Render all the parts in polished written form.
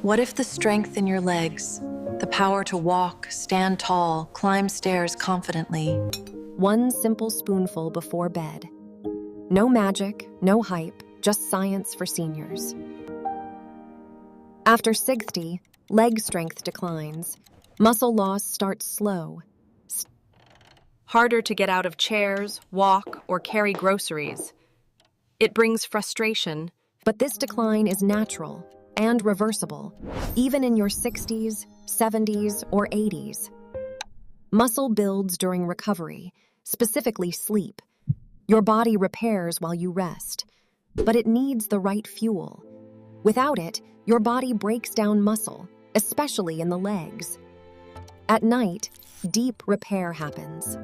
What if the strength in your legs, the power to walk, stand tall, climb stairs confidently? One simple spoonful before bed. No magic, no hype, just science for seniors. After 60, leg strength declines. Muscle loss starts slow. Harder to get out of chairs, walk, or carry groceries. It brings frustration. But this decline is natural and reversible, even in your 60s, 70s, or 80s. Muscle builds during recovery, specifically sleep. Your body repairs while you rest, but it needs the right fuel. Without it, your body breaks down muscle, especially in the legs. At night, deep repair happens.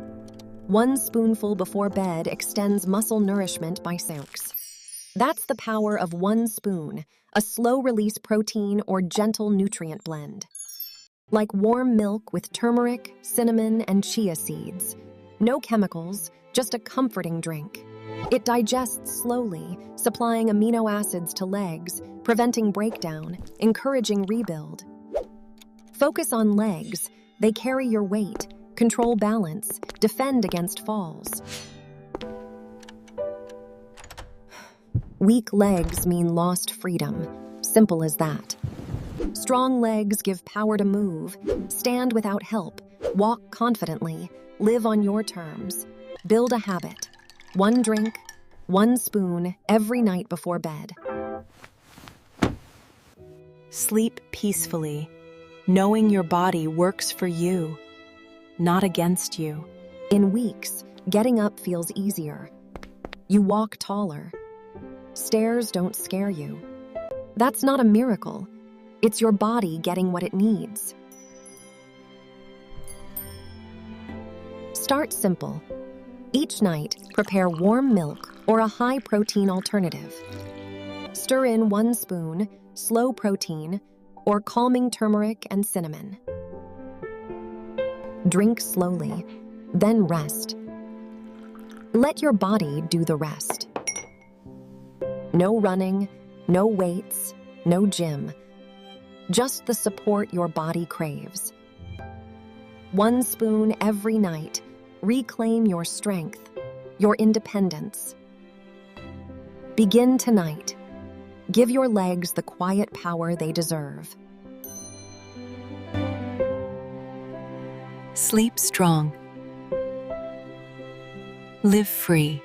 One spoonful before bed extends muscle nourishment by sinks. That's the power of one spoon, a slow-release protein or gentle nutrient blend. Like warm milk with turmeric, cinnamon, and chia seeds. No chemicals, just a comforting drink. It digests slowly, supplying amino acids to legs, preventing breakdown, encouraging rebuild. Focus on legs. They carry your weight, control balance, defend against falls. Weak legs mean lost freedom. Simple as that. Strong legs give power to move, stand without help, walk confidently, live on your terms. Build a habit. One drink, one spoon every night before bed. Sleep peacefully, knowing your body works for you, not against you. In weeks, getting up feels easier. You walk taller. Stairs don't scare you. That's not a miracle. It's your body getting what it needs. Start simple. Each night, prepare warm milk or a high-protein alternative. Stir in 1 spoon, slow protein, or calming turmeric and cinnamon. Drink slowly, then rest. Let your body do the rest. No running, no weights, no gym. Just the support your body craves. 1 spoon every night. Reclaim your strength, your independence. Begin tonight. Give your legs the quiet power they deserve. Sleep strong. Live free.